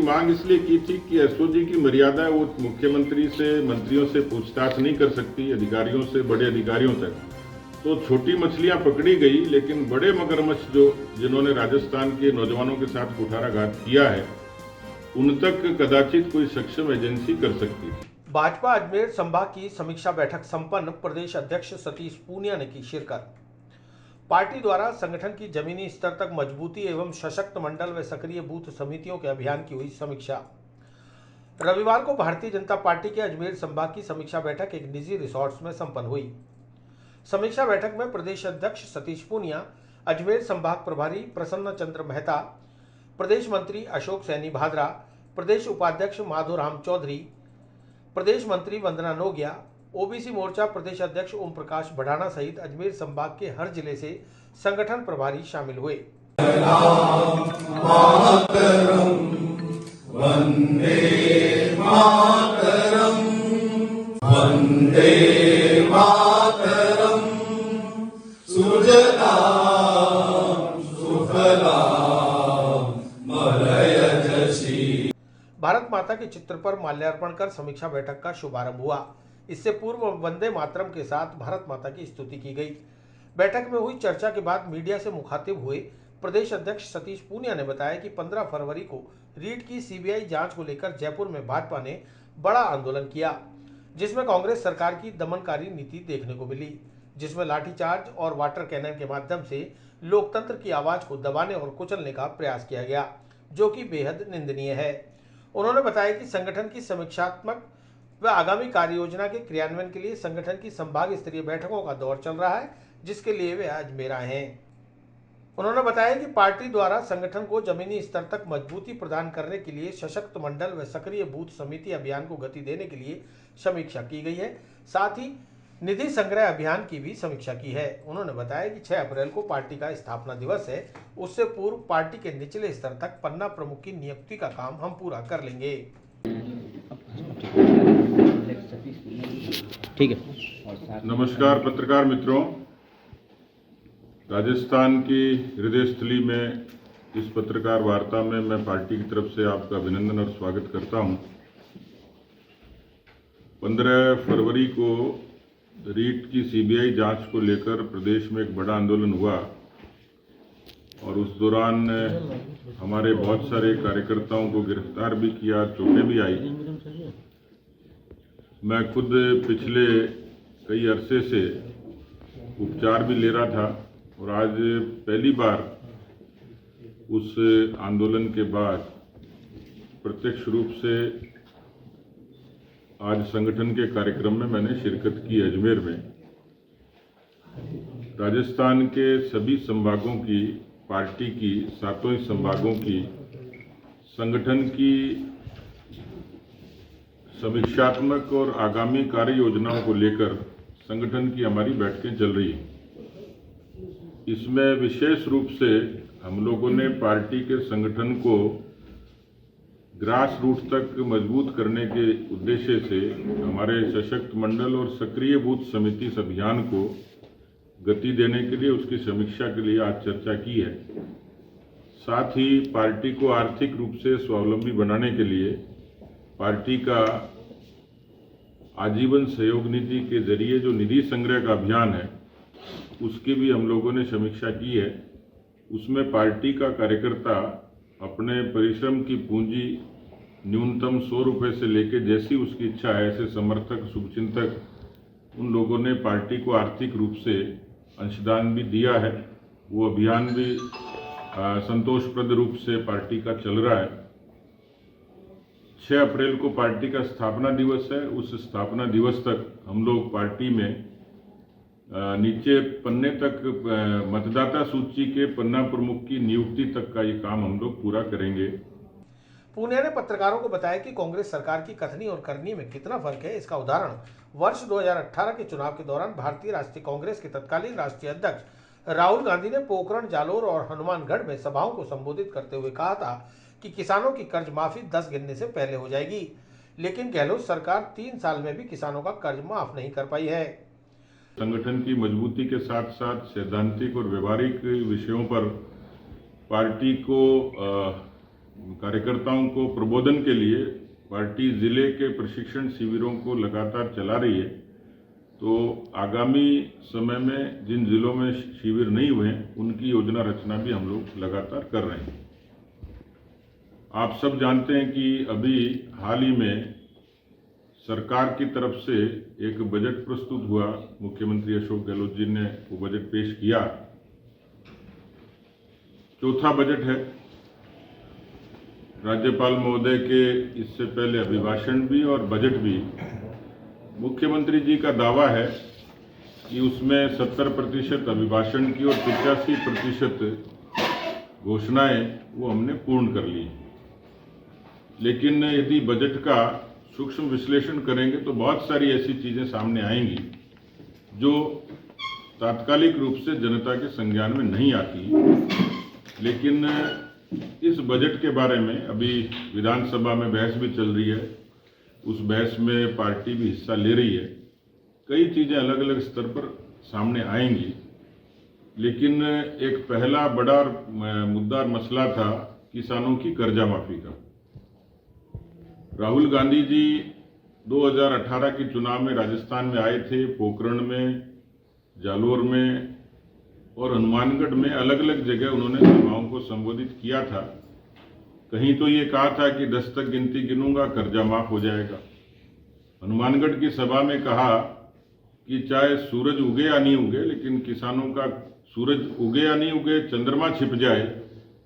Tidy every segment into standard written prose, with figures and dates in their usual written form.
मांग इसलिए की थी कि एसओजी की मर्यादा वो मुख्यमंत्री से, मंत्रियों से पूछताछ नहीं कर सकती, अधिकारियों से, बड़े अधिकारियों तक। तो छोटी मछलियां पकड़ी गई, लेकिन बड़े मगरमच्छ जिन्होंने राजस्थान के नौजवानों के साथ कुठाराघात किया है, उन तक कदाचित कोई सक्षम एजेंसी कर सकती थी। भाजपा अजमेर संभाग की समीक्षा बैठक संपन्न, प्रदेश अध्यक्ष सतीश पूनिया ने की शिरकत। पार्टी द्वारा संगठन की जमीनी स्तर तक मजबूती एवं सशक्त मंडल व सक्रिय बूथ समितियों के अभियान की हुई समीक्षा। रविवार को भारतीय जनता पार्टी के अजमेर संभाग की समीक्षा बैठक एक निजी रिसोर्ट में संपन्न हुई। समीक्षा बैठक में प्रदेश अध्यक्ष सतीश पूनिया, अजमेर संभाग प्रभारी प्रसन्न चंद्र मेहता, प्रदेश मंत्री अशोक सैनी भादरा, प्रदेश उपाध्यक्ष माधोराम चौधरी, प्रदेश मंत्री वंदना नोगिया, ओबीसी मोर्चा प्रदेश अध्यक्ष ओम प्रकाश बढ़ाना सहित अजमेर संभाग के हर जिले से संगठन प्रभारी शामिल हुए। वंदे मातरम, वंदे मातरम, सुजलाम सुफलाम मलयजशी। भारत माता के चित्र पर माल्यार्पण कर समीक्षा बैठक का शुभारंभ हुआ। इससे पूर्व वंदे मातरम के साथ भारत माता की स्तुति की गई। बैठक में हुई चर्चा के बाद मीडिया से मुखातिब हुए प्रदेश अध्यक्ष सतीश पूनिया ने बताया कि 15 फरवरी को रीट की सीबीआई जांच को लेकर जयपुर में भाजपा ने बड़ा आंदोलन किया, जिसमें कांग्रेस सरकार की दमनकारी नीति देखने को मिली, जिसमें लाठीचार्ज और वाटर कैनन के माध्यम से लोकतंत्र की आवाज को दबाने और कुचलने का प्रयास किया गया, जो कि बेहद निंदनीय है। उन्होंने बताया कि संगठन की समीक्षात्मक व आगामी कार्य योजना के क्रियान्वयन के लिए संगठन की संभाग स्तरीय बैठकों का दौर चल रहा है, जिसके लिए वे अजमेर आए हैं। उन्होंने बताया कि पार्टी द्वारा संगठन को जमीनी स्तर तक मजबूती प्रदान करने के लिए सशक्त मंडल व सक्रिय बूथ समिति अभियान को गति देने के लिए समीक्षा की गई है। साथ ही निधि संग्रह अभियान की भी समीक्षा की है। उन्होंने बताया कि 6 अप्रैल को पार्टी का स्थापना दिवस है, उससे पूर्व पार्टी के निचले स्तर तक पन्ना प्रमुख की नियुक्ति का काम हम पूरा कर लेंगे। ठीक है। नमस्कार पत्रकार मित्रों, राजस्थान की हृदय स्थली में इस पत्रकार वार्ता में मैं पार्टी की तरफ से आपका अभिनंदन और स्वागत करता हूं। 15 फरवरी को रीट की सीबीआई जांच को लेकर प्रदेश में एक बड़ा आंदोलन हुआ और उस दौरान हमारे बहुत सारे कार्यकर्ताओं को गिरफ्तार भी किया, चोटें भी आई। मैं खुद पिछले कई अरसे से उपचार भी ले रहा था और आज पहली बार उस आंदोलन के बाद प्रत्यक्ष रूप से आज संगठन के कार्यक्रम में मैंने शिरकत की अजमेर में। राजस्थान के सभी संभागों की, पार्टी की 7 संभागों की संगठन की समीक्षात्मक और आगामी कार्य योजनाओं को लेकर संगठन की हमारी बैठकें चल रही हैं। इसमें विशेष रूप से हम लोगों ने पार्टी के संगठन को ग्रास रूट तक मजबूत करने के उद्देश्य से हमारे सशक्त मंडल और सक्रिय बूथ समिति अभियान को गति देने के लिए, उसकी समीक्षा के लिए आज चर्चा की है। साथ ही पार्टी को आर्थिक रूप से स्वावलंबी बनाने के लिए पार्टी का आजीवन सहयोग निधि के जरिए जो निधि संग्रह का अभियान है, उसकी भी हम लोगों ने समीक्षा की है। उसमें पार्टी का कार्यकर्ता अपने परिश्रम की पूंजी न्यूनतम 100 रुपये से लेकर जैसी उसकी इच्छा है, ऐसे समर्थक, शुभचिंतक उन लोगों ने पार्टी को आर्थिक रूप से अंशदान भी दिया है। वो अभियान भी संतोषप्रद रूप से पार्टी का चल रहा है। 6 अप्रैल को पार्टी का स्थापना दिवस है। उस स्थापना दिवस तक हम लोग पार्टी में नीचे पन्ने तक मतदाता सूची के पन्ना प्रमुख की नियुक्ति तक का ये काम हम लोग पूरा करेंगे। पूनिया ने पत्रकारों को बताया कि कांग्रेस सरकार की कथनी और करनी में कितना फर्क है। इसका उदाहरण वर्ष 2018 के चुनाव के दौरान भारतीय राष्ट्रीय कांग्रेस के तत्कालीन राष्ट्रीय अध्यक्ष राहुल गांधी ने पोखरण, जालोर और हनुमानगढ़ में सभाओं को संबोधित करते हुए कहा था कि किसानों की कर्ज माफी 10 गिनने से पहले हो जाएगी, लेकिन गहलोत सरकार 3 साल में भी किसानों का कर्ज माफ नहीं कर पाई है। संगठन की मजबूती के साथ साथ सैद्धांतिक और व्यवहारिक विषयों पर पार्टी को कार्यकर्ताओं को प्रबोधन के लिए पार्टी जिले के प्रशिक्षण शिविरों को लगातार चला रही है। तो आगामी समय में जिन जिलों में शिविर नहीं हुए उनकी योजना रचना भी हम लोग लगातार कर रहे हैं। आप सब जानते हैं कि अभी हाल ही में सरकार की तरफ से एक बजट प्रस्तुत हुआ। मुख्यमंत्री अशोक गहलोत जी ने वो बजट पेश किया। चौथा बजट है। राज्यपाल महोदय के इससे पहले अभिभाषण भी और बजट भी। मुख्यमंत्री जी का दावा है कि उसमें 70% अभिभाषण की और 85% घोषणाएं वो हमने पूर्ण कर ली। लेकिन यदि बजट का सूक्ष्म विश्लेषण करेंगे तो बहुत सारी ऐसी चीजें सामने आएंगी जो तात्कालिक रूप से जनता के संज्ञान में नहीं आती। लेकिन इस बजट के बारे में अभी विधानसभा में बहस भी चल रही है। उस बहस में पार्टी भी हिस्सा ले रही है। कई चीजें अलग अलग स्तर पर सामने आएंगी। लेकिन एक पहला बड़ा मुद्दा मसला था किसानों की कर्जा माफी का। राहुल गांधी जी 2018 के चुनाव में राजस्थान में आए थे। पोखरण में, जालोर में और हनुमानगढ़ में अलग अलग जगह उन्होंने सभाओं को संबोधित किया था। कहीं तो ये कहा था कि 10 तक गिनती गिनूंगा, कर्जा माफ हो जाएगा। हनुमानगढ़ की सभा में कहा कि चाहे सूरज उगे या नहीं उगे, लेकिन किसानों का सूरज उगे या नहीं उगे, चंद्रमा छिप जाए,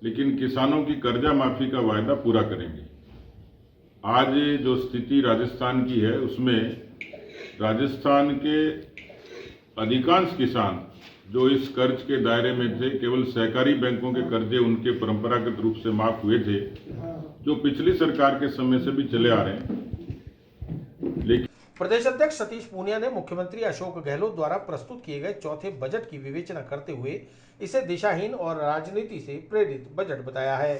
लेकिन किसानों की कर्जा माफी का वायदा पूरा करेंगे। आज जो स्थिति राजस्थान की है उसमें राजस्थान के अधिकांश किसान जो इस कर्ज के दायरे में थे, केवल सहकारी बैंकों के कर्जे उनके परंपरागत रूप से माफ हुए थे, जो पिछली सरकार के समय से भी चले आ रहे हैं। लेकिन प्रदेश अध्यक्ष सतीश पूनिया ने मुख्यमंत्री अशोक गहलोत द्वारा प्रस्तुत किए गए चौथे बजट की विवेचना करते हुए इसे दिशाहीन और राजनीति से प्रेरित बजट बताया है।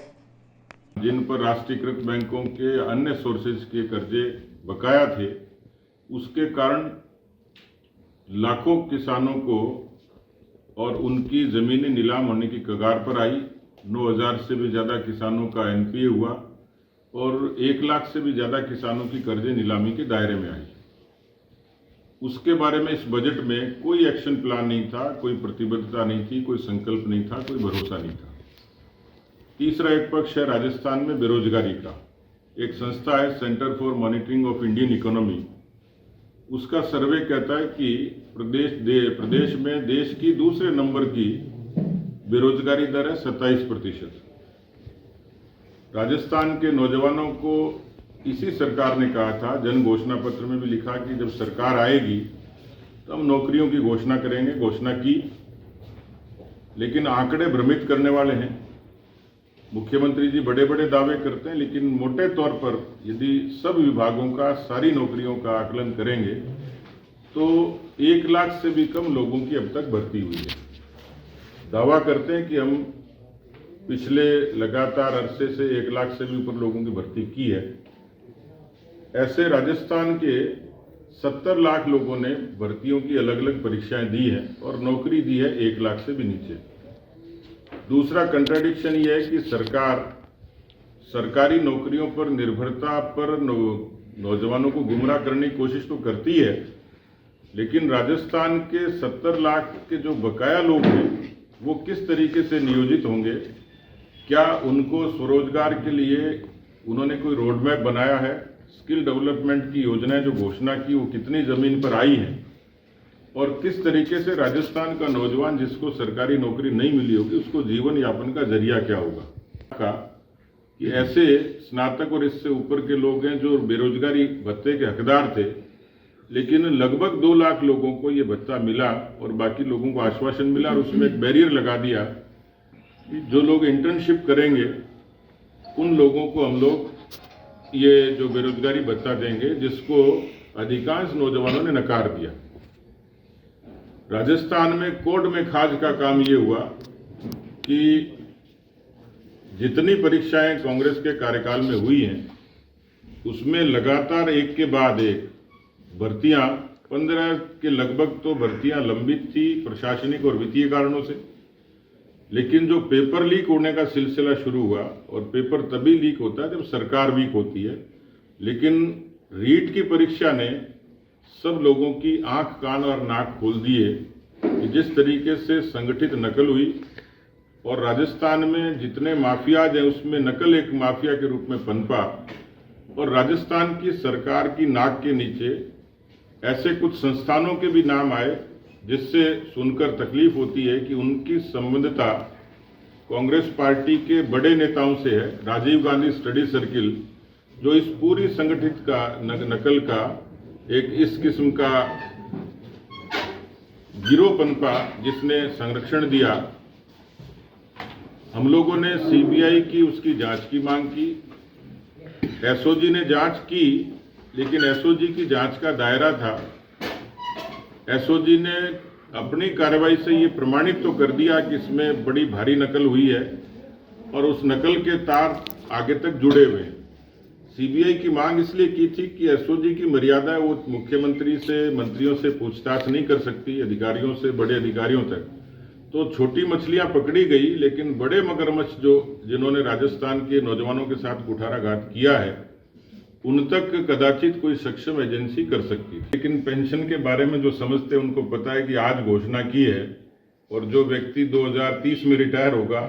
जिन पर राष्ट्रीयकृत बैंकों के अन्य सोर्सेज के कर्जे बकाया थे, उसके कारण लाखों किसानों को और उनकी जमीनें नीलाम होने की कगार पर आई। 9,000 से भी ज़्यादा किसानों का एनपीए हुआ और 1 लाख से भी ज़्यादा किसानों की कर्जे नीलामी के दायरे में आई। उसके बारे में इस बजट में कोई एक्शन प्लान नहीं था, कोई प्रतिबद्धता नहीं थी, कोई संकल्प नहीं था, कोई भरोसा नहीं था। तीसरा एक पक्ष है राजस्थान में बेरोजगारी का। एक संस्था है centre for monitoring of Indian economy. उसका सर्वे कहता है कि प्रदेश में देश की दूसरे नंबर की बेरोजगारी दर है 27%। राजस्थान के नौजवानों को इसी सरकार ने कहा था, जन घोषणा पत्र में भी लिखा कि जब सरकार आएगी तो हम नौकरियों की घोषणा करेंगे। घोषणा की, लेकिन आंकड़े भ्रमित करने वाले हैं। मुख्यमंत्री जी बड़े बड़े दावे करते हैं, लेकिन मोटे तौर पर यदि सब विभागों का, सारी नौकरियों का आकलन करेंगे तो 1 लाख से भी कम लोगों की अब तक भर्ती हुई है। दावा करते हैं कि हम पिछले लगातार अरसे से 1 लाख से भी ऊपर लोगों की भर्ती की है। ऐसे राजस्थान के 70 लाख लोगों ने भर्तियों की अलग अलग परीक्षाएं दी हैं और नौकरी दी है 1 लाख से भी नीचे। दूसरा कंट्राडिक्शन ये है कि सरकार सरकारी नौकरियों पर निर्भरता पर नौजवानों को गुमराह करने की कोशिश तो करती है, लेकिन राजस्थान के 70 लाख के जो बकाया लोग हैं वो किस तरीके से नियोजित होंगे? क्या उनको स्वरोजगार के लिए उन्होंने कोई रोड मैप बनाया है? स्किल डेवलपमेंट की योजनाएं जो घोषणा की वो कितनी जमीन पर आई हैं? और किस तरीके से राजस्थान का नौजवान जिसको सरकारी नौकरी नहीं मिली होगी उसको जीवन यापन का जरिया क्या होगा? कि ऐसे स्नातक और इससे ऊपर के लोग हैं जो बेरोजगारी भत्ते के हकदार थे, लेकिन लगभग 2 लाख लोगों को ये भत्ता मिला और बाकी लोगों को आश्वासन मिला और उसमें एक बैरियर लगा दिया कि जो लोग इंटर्नशिप करेंगे उन लोगों को हम लोग ये जो बेरोजगारी भत्ता देंगे, जिसको अधिकांश नौजवानों ने नकार दिया। राजस्थान में कोर्ट में खाज का काम ये हुआ कि जितनी परीक्षाएं कांग्रेस के कार्यकाल में हुई हैं उसमें लगातार एक के बाद एक भर्तियां 15 के लगभग तो भर्तियां लंबित थी प्रशासनिक और वित्तीय कारणों से। लेकिन जो पेपर लीक होने का सिलसिला शुरू हुआ, और पेपर तभी लीक होता है जब सरकार वीक होती है, लेकिन रीट की परीक्षा ने सब लोगों की आंख कान और नाक खोल दिए कि जिस तरीके से संगठित नकल हुई, और राजस्थान में जितने माफियाज हैं उसमें नकल एक माफिया के रूप में पनपा, और राजस्थान की सरकार की नाक के नीचे ऐसे कुछ संस्थानों के भी नाम आए जिससे सुनकर तकलीफ होती है कि उनकी संबंधता कांग्रेस पार्टी के बड़े नेताओं से है। राजीव गांधी स्टडी सर्किल, जो इस पूरी संगठित का नकल का एक इस किस्म का गिरोह पनपा, जिसने संरक्षण दिया। हम लोगों ने सीबीआई की उसकी जांच की मांग की, एसओजी ने जांच की, लेकिन एसओजी की जांच का दायरा था, एसओजी ने अपनी कार्रवाई से ये प्रमाणित तो कर दिया कि इसमें बड़ी भारी नकल हुई है, और उस नकल के तार आगे तक जुड़े हुए हैं। सीबीआई की मांग इसलिए की थी कि एसओजी की मर्यादा है, वो मुख्यमंत्री से, मंत्रियों से पूछताछ नहीं कर सकती, अधिकारियों से बड़े अधिकारियों तक। तो छोटी मछलियां पकड़ी गई, लेकिन बड़े मगरमच्छ जिन्होंने राजस्थान के नौजवानों के साथ कुठाराघात किया है, उन तक कदाचित कोई सक्षम एजेंसी कर सकती थी। लेकिन पेंशन के बारे में जो समझते हैं उनको पता है कि आज घोषणा की है, और जो व्यक्ति 2030 में रिटायर होगा,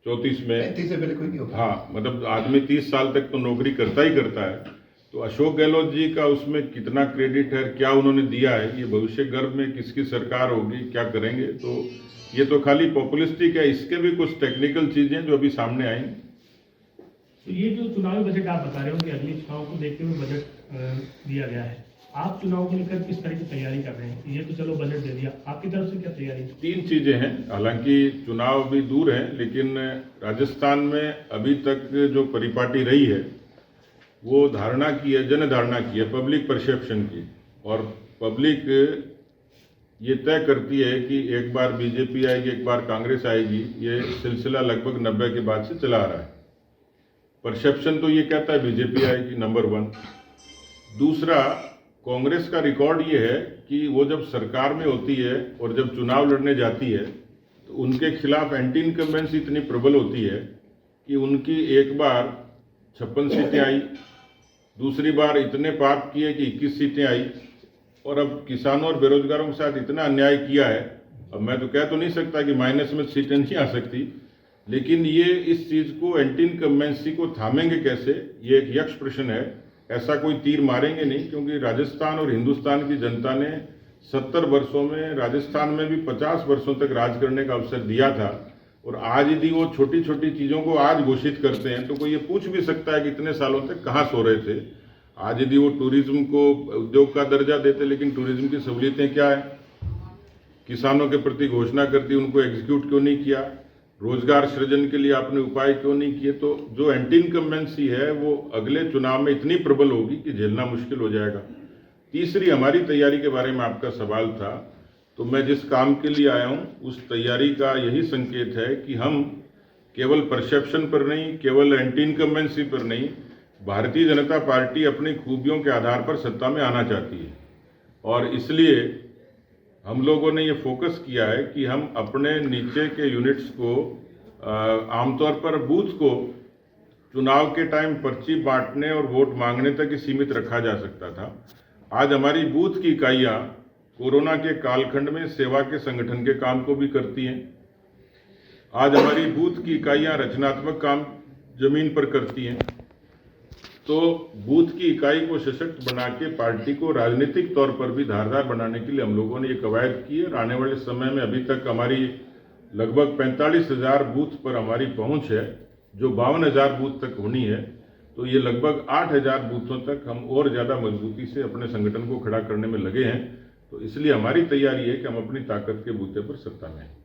34 में, 30 से पहले कोई नहीं होगा। हाँ, मतलब आदमी 30 साल तक तो नौकरी करता ही करता है। तो अशोक गहलोत जी का उसमें कितना क्रेडिट है, क्या उन्होंने दिया है, ये भविष्य गर्भ में किसकी सरकार होगी, क्या करेंगे, तो ये तो खाली पॉपुलिस्टिक है। इसके भी कुछ टेक्निकल चीजें जो अभी सामने आई। तो ये जो चुनावी बजट आप बता रहे हो कि अगले चुनाव को देखते हुए बजट दिया गया है, आप चुनाव को लेकर किस तरह की तैयारी कर रहे हैं? ये तो चलो बजट दे दिया, आपकी तरफ से क्या तैयारी? 3 चीजें हैं, हालांकि चुनाव भी दूर है, लेकिन राजस्थान में अभी तक जो परिपाटी रही है वो धारणा की है, जन धारणा की है, पब्लिक परसेप्शन की, और पब्लिक ये तय करती है कि एक बार बीजेपी आएगी, एक बार कांग्रेस आएगी। ये सिलसिला लगभग 90 के बाद से चला आ रहा है। परसेप्शन तो ये कहता है बीजेपी आएगी, नंबर 1। दूसरा, कांग्रेस का रिकॉर्ड ये है कि वो जब सरकार में होती है और जब चुनाव लड़ने जाती है तो उनके खिलाफ एंटी इनकम्बेंसी इतनी प्रबल होती है कि उनकी एक बार 56 सीटें आई, दूसरी बार इतने पाप किए कि 21 सीटें आई, और अब किसानों और बेरोजगारों के साथ इतना अन्याय किया है। अब मैं तो कह तो नहीं सकता कि माइनस में सीटें नहीं आ सकती, लेकिन ये इस चीज को, एंटी इनकम्बेंसी को थामेंगे कैसे, ये एक यक्ष प्रश्न है। ऐसा कोई तीर मारेंगे नहीं, क्योंकि राजस्थान और हिंदुस्तान की जनता ने 70 वर्षों में, राजस्थान में भी 50 वर्षों तक राज करने का अवसर दिया था, और आज यदि वो छोटी छोटी चीजों को आज घोषित करते हैं तो कोई ये पूछ भी सकता है कि इतने सालों तक कहाँ सो रहे थे। आज यदि वो टूरिज्म को उद्योग का दर्जा देते, लेकिन टूरिज्म की सहूलियतें क्या है, किसानों के प्रति घोषणा करती, उनको एग्जीक्यूट क्यों नहीं किया, रोजगार सृजन के लिए आपने उपाय क्यों नहीं किए। तो जो एंटी इनकम्बेंसी है वो अगले चुनाव में इतनी प्रबल होगी कि झेलना मुश्किल हो जाएगा। तीसरी, हमारी तैयारी के बारे में आपका सवाल था, तो मैं जिस काम के लिए आया हूं उस तैयारी का यही संकेत है कि हम केवल परसेप्शन पर नहीं, केवल एंटी इनकम्बेंसी पर नहीं, भारतीय जनता पार्टी अपनी खूबियों के आधार पर सत्ता में आना चाहती है, और इसलिए हम लोगों ने ये फोकस किया है कि हम अपने नीचे के यूनिट्स को, आमतौर पर बूथ को चुनाव के टाइम पर्ची बांटने और वोट मांगने तक ही सीमित रखा जा सकता था। आज हमारी बूथ की इकाइयां कोरोना के कालखंड में सेवा के संगठन के काम को भी करती हैं। आज हमारी बूथ की इकाइयां रचनात्मक काम जमीन पर करती हैं। तो बूथ की इकाई को सशक्त बना के पार्टी को राजनीतिक तौर पर भी धारदार बनाने के लिए हम लोगों ने ये कवायद की है। और आने वाले समय में अभी तक हमारी लगभग 45,000 बूथ पर हमारी पहुंच है, जो 52,000 बूथ तक होनी है। तो ये लगभग 8,000 बूथों तक हम और ज़्यादा मजबूती से अपने संगठन को खड़ा करने में लगे हैं। तो इसलिए हमारी तैयारी है कि हम अपनी ताकत के बूते पर सत्ता में हैं।